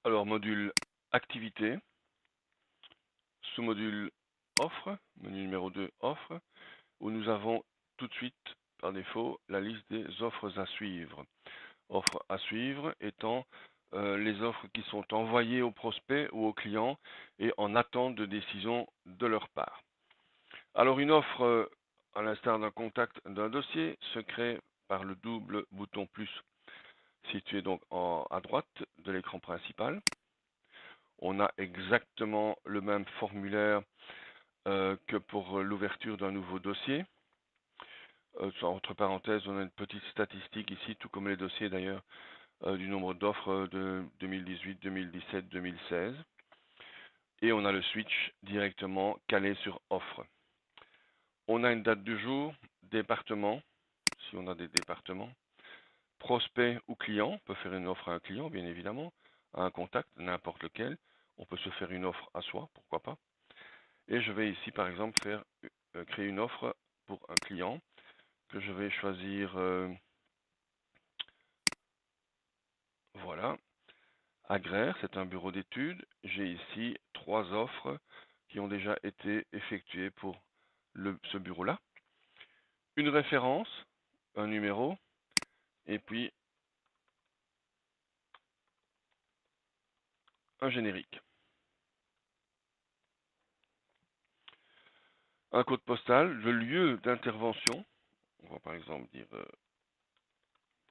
Alors, module activité, sous-module offre, menu numéro 2 offre, où nous avons tout de suite, par défaut, la liste des offres à suivre. Offres à suivre étant les offres qui sont envoyées aux prospects ou aux clients et en attente de décision de leur part. Alors, une offre, à l'instar d'un contact d'un dossier, se crée par le double bouton plus situé donc à droite de l'écran principal. On a exactement le même formulaire que pour l'ouverture d'un nouveau dossier. Entre parenthèses, on a une petite statistique ici, tout comme les dossiers d'ailleurs, du nombre d'offres de 2018, 2017, 2016. Et on a le switch directement calé sur offre. On a une date du jour, département, si on a des départements, prospect ou client, on peut faire une offre à un client bien évidemment, à un contact, n'importe lequel. On peut se faire une offre à soi, pourquoi pas. Et je vais ici par exemple créer une offre pour un client que je vais choisir, voilà, Agraire, c'est un bureau d'études. J'ai ici 3 offres qui ont déjà été effectuées pour ce bureau-là. Une référence, un numéro, et puis un générique. Un code postal, le lieu d'intervention, on va par exemple dire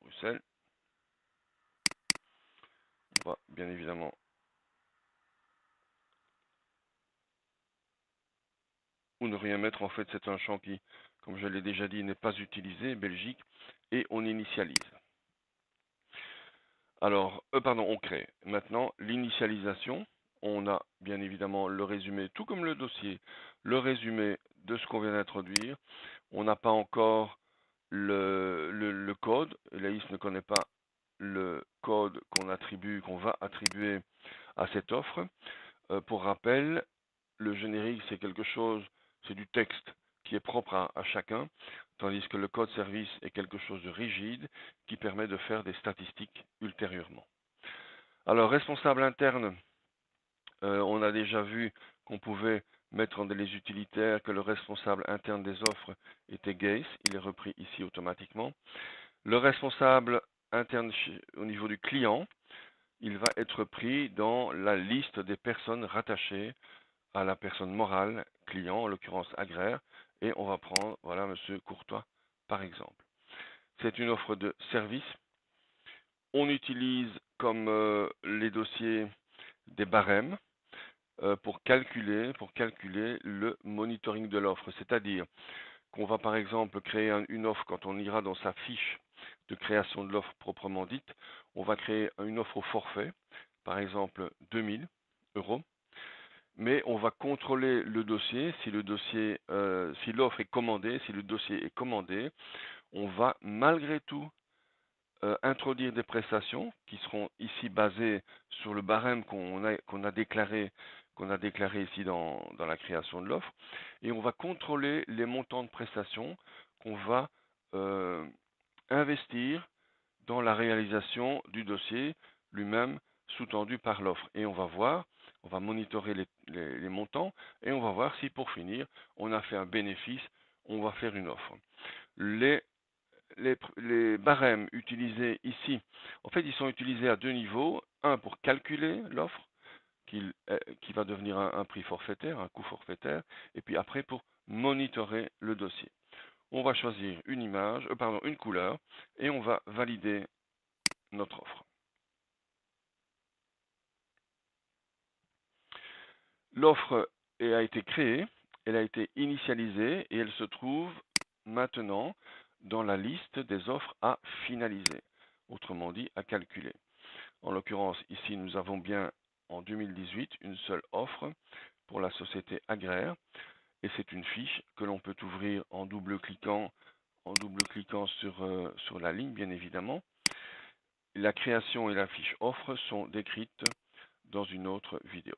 Bruxelles. On va bien évidemment ou ne rien mettre. En fait, c'est un champ qui, comme je l'ai déjà dit, n'est pas utilisé, Belgique, et on initialise. Alors, on crée. Maintenant, l'initialisation, on a bien évidemment le résumé, tout comme le dossier, le résumé de ce qu'on vient d'introduire. On n'a pas encore le code. Laïs ne connaît pas le code qu'on va attribuer à cette offre. Pour rappel, le générique, c'est quelque chose, c'est du texte qui est propre à chacun, tandis que le code service est quelque chose de rigide qui permet de faire des statistiques ultérieurement. Alors, responsable interne, on a déjà vu qu'on pouvait mettre dans les utilitaires que le responsable interne des offres était Gaze, il est repris ici automatiquement. Le responsable interne au niveau du client, il va être pris dans la liste des personnes rattachées à la personne morale, client, en l'occurrence Agraire, et on va prendre, voilà, Monsieur Courtois, par exemple. C'est une offre de service. On utilise, comme les dossiers, des barèmes pour calculer le monitoring de l'offre. C'est-à-dire qu'on va par exemple créer une offre quand on ira dans sa fiche de création de l'offre proprement dite. On va créer une offre au forfait, par exemple 2000 euros. Mais on va contrôler le dossier, si l'offre est commandée, si le dossier est commandé, on va malgré tout introduire des prestations qui seront ici basées sur le barème qu'on a déclaré ici dans la création de l'offre, et on va contrôler les montants de prestations qu'on va investir dans la réalisation du dossier lui-même sous-tendu par l'offre. Et on va monitorer les montants, et on va voir si pour finir, on a fait un bénéfice, on va faire une offre. Les barèmes utilisés ici, en fait, ils sont utilisés à 2 niveaux. Un, pour calculer l'offre, qui va devenir un prix forfaitaire, un coût forfaitaire, et puis après pour monitorer le dossier. On va choisir une couleur, et on va valider notre offre. L'offre a été créée, elle a été initialisée, et elle se trouve maintenant dans la liste des offres à finaliser, autrement dit à calculer. En l'occurrence, ici, nous avons bien en 2018 une seule offre pour la société Agraire, et c'est une fiche que l'on peut ouvrir en double-cliquant sur la ligne, bien évidemment. La création et la fiche offre sont décrites dans une autre vidéo.